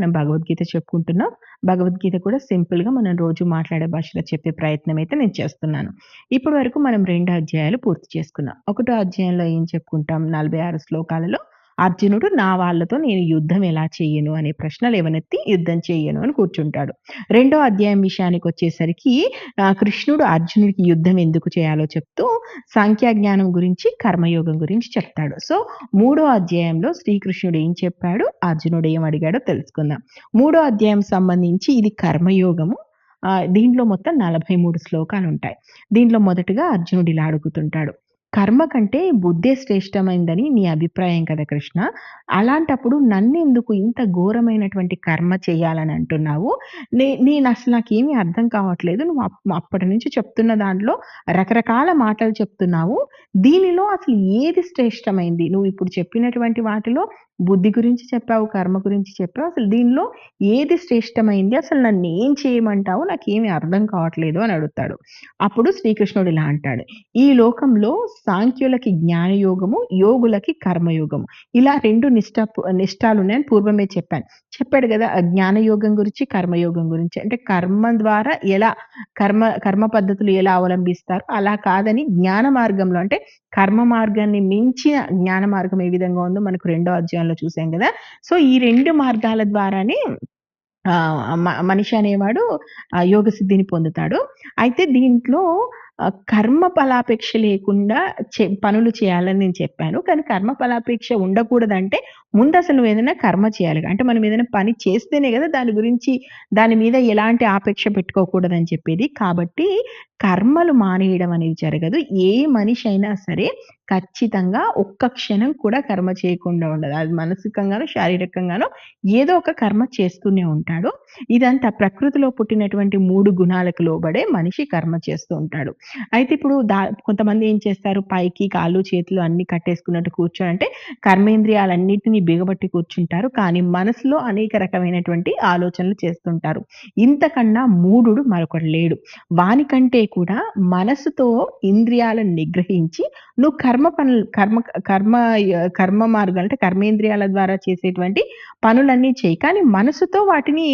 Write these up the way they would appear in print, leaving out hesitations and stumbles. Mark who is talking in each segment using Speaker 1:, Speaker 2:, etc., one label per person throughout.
Speaker 1: మనం భగవద్గీత చెప్పుకుంటున్నాం. భగవద్గీత కూడా సింపుల్‌గా మనం రోజు మాట్లాడే భాషలో చెప్పే ప్రయత్నం అయితే నేను చేస్తున్నాను. ఇప్పటి వరకు మనం 2 అధ్యాయాలు పూర్తి చేసుకున్నాం. ఒకటో అధ్యాయంలో ఏం చెప్పుకుంటాం 46 శ్లోకాలలో అర్జునుడు నా వాళ్ళతో నేను యుద్ధం ఎలా చెయ్యను అనే ప్రశ్న లేవనెత్తి యుద్ధం చెయ్యను అని కూర్చుంటాడు. రెండో అధ్యాయం విషయానికొచ్చేసరికి కృష్ణుడు అర్జునుడికి యుద్ధం ఎందుకు చేయాలో చెప్తూ సాంఖ్యజ్ఞానం గురించి, కర్మయోగం గురించి చెప్తాడు. సో, మూడో అధ్యాయంలో శ్రీకృష్ణుడు ఏం చెప్పాడు? అర్జునుడు ఏం అడిగాడో తెలుసుకుందాం. మూడో అధ్యాయం సంబంధించి ఇది కర్మయోగము. దీంట్లో మొత్తం 43 శ్లోకాలుంటాయి. దీంట్లో మొదటగా అర్జునుడు ఇలా అడుగుతుంటాడు. కర్మ కంటే బుద్ధే శ్రేష్టమైందని నీ అభిప్రాయం కదా కృష్ణ. అలాంటప్పుడు నన్నెందుకు ఇంత ఘోరమైనటువంటి కర్మ చేయాలని అంటున్నావు? నేనసలు నాకేమి అర్థం కావట్లేదు. నువ్వు అప్పటి నుంచి చెప్తున్న దాంట్లో రకరకాల మాటలు చెప్తున్నావు. దీనిలో అసలు ఏది శ్రేష్టమైంది? నువ్విప్పుడు చెప్పినటువంటి వాటిలో బుద్ధి గురించి చెప్పావు, కర్మ గురించి చెప్పావు. అసలు దీనిలో ఏది శ్రేష్టమైంది? అసలు నన్నేం చేయమంటావు? నాకేమి అర్థం కావట్లేదు అని అడుగుతాడు. అప్పుడు శ్రీకృష్ణుడు ఇలా అంటాడు. ఈ లోకంలో సాంఖ్యులకి జ్ఞానయోగము, యోగులకి కర్మయోగము. ఇలా 2 నిష్టాలున్నాయని పూర్వమే చెప్పాను. చెప్పాడు గదా! జ్ఞానయోగం గురించి, కర్మయోగం గురించి. అంటే కర్మ ద్వారా ఎలా కర్మ పద్ధతులు ఎలా అవలంబిస్తారో అలా కాదని జ్ఞాన మార్గంలో అంటే కర్మ మార్గాన్ని మించిన జ్ఞాన మార్గం ఏ విధంగా ఉందో మనకు రెండో అధ్యాయంలో చూసాం గదా! సో, ఈ 2 మార్గాల ద్వారానే మనిషి అనేవాడు యోగ సిద్ధిని పొందుతాడు. అయితే దీంట్లో కర్మ ఫలాపేక్ష లేకుండా పనులు చేయాలని నేను చెప్పాను. కానీ కర్మ ఫలాపేక్ష ఉండకూడదంటే ముందసలు నువ్వేదైనా కర్మ చేయాలి. అంటే మనం ఏదైనా పని చేస్తేనే గదా! దాని మీద ఎలాంటి ఆపేక్ష పెట్టుకోకూడదని చెప్పేది. కాబట్టి కర్మలు మానేయడం అనేది జరగదు. ఏ మనిషి అయినా సరే ఖచ్చితంగా ఒక్క క్షణం కూడా కర్మ చేయకుండా ఉండదు. అది మానసికంగానో, శారీరకంగానో ఏదో ఒక కర్మ చేస్తూనే ఉంటాడు. ఇదంతా ప్రకృతిలో పుట్టినటువంటి 3 గుణాలకు లోబడే మనిషి కర్మ చేస్తూ ఉంటాడు. అయితే ఇప్పుడు కొంతమంది ఏం చేస్తారు పైకి కాళ్ళు, చేతులు అన్నీ కట్టేసుకున్నట్టు కూర్చొనంటే కర్మేంద్రియాలన్నిటిని బిగబట్టి కూర్చుంటారు. కానీ మనసులో అనేక రకమైనటువంటి ఆలోచనలు చేస్తుంటారు. ఇంతకన్నా మూఢుడు మరొకడు లేడు. వానికంటే కూడా మనసుతో ఇంద్రియాలను నిగ్రహించి నువ్వు కర్మ మార్గాలు అంటే కర్మేంద్రియాల ద్వారా చేసేటువంటి పనులన్నీ చెయ్యి. కానీ మనసుతో వాటిని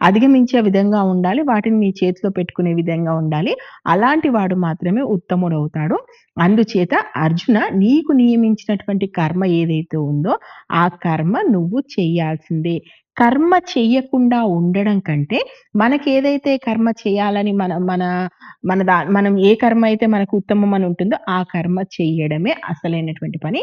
Speaker 1: అధిగమించే విధంగా ఉండాలి. వాటిని నీ చేతిలో పెట్టుకునే విధంగా ఉండాలి. అలాంటి వాడు మాత్రమే ఉత్తముడవుతాడు. అందుచేత అర్జున నీకు నియమించినటువంటి కర్మ ఏదైతే ఉందో ఆ కర్మ నువ్వు చెయ్యాల్సిందే. కర్మ చెయ్యకుండా ఉండడం కంటే మనకేదైతే కర్మ చేయాలని మన మన మనం ఏ కర్మ అయితే మనకు ఉత్తమం అని ఉంటుందో ఆ కర్మ చెయ్యడమే అసలైనటువంటి పని.